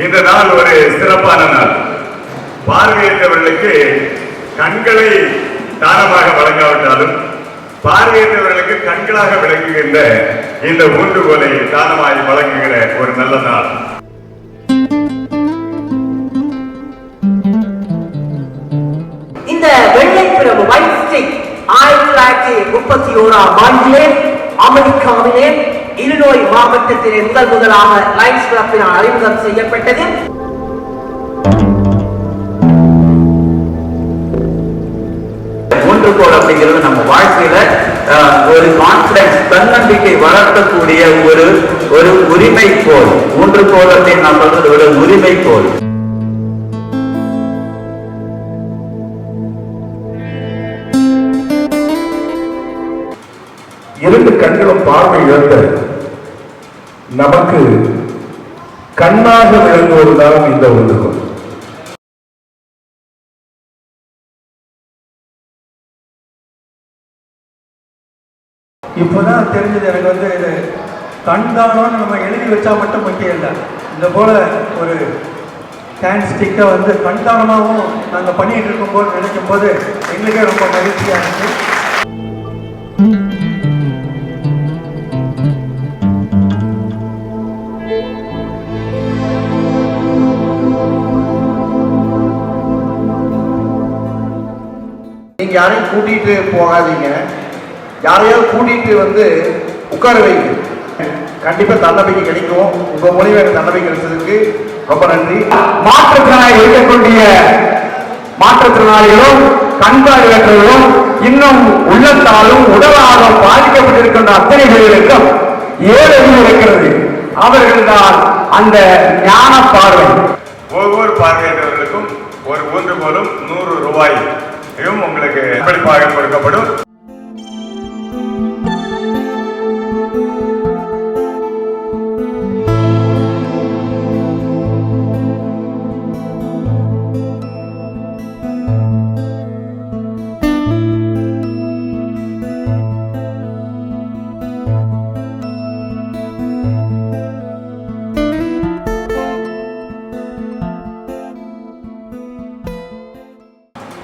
இந்த நாள் ஒரு சிறப்பான நாள். பார்வையற்றவர்களுக்கு கண்களை தானமாக வழங்காவிட்டாலும் பார்வையற்றவர்களுக்கு கண்களாக விளங்குகின்ற இந்த ஊன்றுகோலை தானமாய் வழங்குகிற ஒரு நல்ல நாள். இந்த வெள்ளை பிரபு 1931ஆம் ஆண்டிலே அமெரிக்காவிலே இல்லினோய் மாவட்டத்திலே முதலாக லைன்ஸ் கிளப்பினால் அறிமுகம் செய்யப்பட்டது. ஊன்றுகோல் அப்படிங்கிறது நம்ம வாழ்க்கையில ஒரு கான்பிடன்ஸ், தன்னம்பிக்கை வளர்க்கக்கூடிய ஒரு உரிமை கோல். ஊன்றுகோல் அப்படின்னு நான் சொல்றது ஒரு உரிமை கோல். இரண்டு கண்களும் பார்வை இழந்த நமக்கு கண்ணாக விளங்குவதுதான் இந்த ஊன்றுகோல். இப்போதான் தெரிஞ்சது எனக்கு இது கண்தானம்னு நம்ம எழுதி வச்சா மட்டும் முக்கியம் இல்லை. இந்த போல ஒரு கேன் ஸ்டிக்கை கண்தானமாகவும் நாங்கள் பண்ணிட்டு இருக்கும்போது நினைக்கும் போது எங்களுக்கே ரொம்ப மகிழ்ச்சியாக இருக்கு. நீங்க யாரையும் கூட்டிட்டு போகாதீங்க, யாரையாவது கூட்டிட்டு உட்கார வைங்க. கண்டிப்பா தன்னம்பிக்கை கிடைக்கும். உங்க மூலியமா எனக்கு தன்னம்பிக்கை கிடைச்சதுக்கு ரொம்ப நன்றி. மாற்றுத்திறனாளி இருக்கக்கூடிய மாற்றுத்திறனாளிகளும் கண்பார்வையற்றவர்களும் இன்னும் உள்ளத்தாலும் உடலாலும் பாதிக்கப்பட்டிருக்கின்ற அத்தனை பேர்களுக்கும் ஏழு இருக்கிறது. அவர்கள்தான் அந்த ஞான பார்வை. ஒவ்வொரு பார்வையற்றவர்களுக்கும் ஒரு ஊன்றுகோலும் 100 ரூபாயும் உங்களுக்கு அன்பளிப்பாக கொடுக்கப்படும்.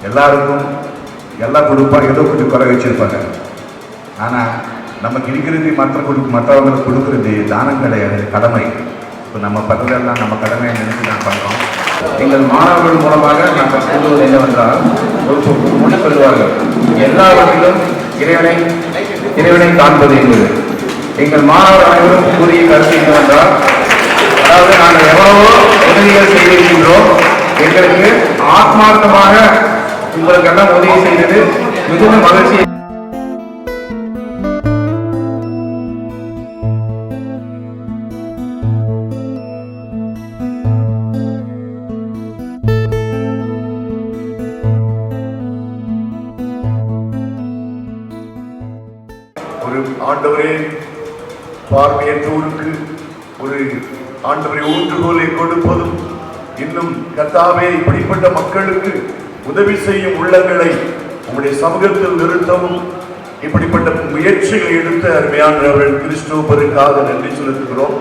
எல்லாருக்கும் எல்லாம் கொடுப்பாங்க, ஏதோ கொஞ்சம் குறை வச்சிருப்பாங்க. ஆனால் நமக்கு இருக்கிறது மற்றவங்களுக்கு கொடுக்கறது தானம் கிடையாது, கடமை. இப்போ நம்ம பக்கத்துலாம் நம்ம கடமையை நினைச்சு நான் பண்ணுறோம். எங்கள் மாணவர்கள் மூலமாக நாங்கள் சொல்வது என்னவென்றால், மொழி சொல்வார்கள், எல்லாவற்றிலும் இறைவனை காண்பது என்பது. எங்கள் மாணவர் அனைவரும் கூறிய கருத்து என்னவென்றால், அதாவது நாங்கள் எவ்வளவோ உதவிகள் செய்திருக்கின்றோம், எங்களுக்கு ஆத்மார்த்தமாக உங்களுக்கெல்லாம் உதவி செய்தது மிகுந்த மகிழ்ச்சி. ஒரு ஆண்டவரே பார்வையற்றோருக்கு ஒரு ஆண்டவரை ஊன்றுகோலை கொடுப்பதும், இன்னும் கர்த்தாவே இப்படிப்பட்ட மக்களுக்கு உதவி செய்யும் உள்ளங்களை உங்களுடைய சமூகத்தில் நிறுத்தவும் இப்படிப்பட்ட முயற்சிகளை எடுத்த அருமையானவர்கள் கிறிஸ்துவுக்காக நன்றி செலுத்துகிறோம்.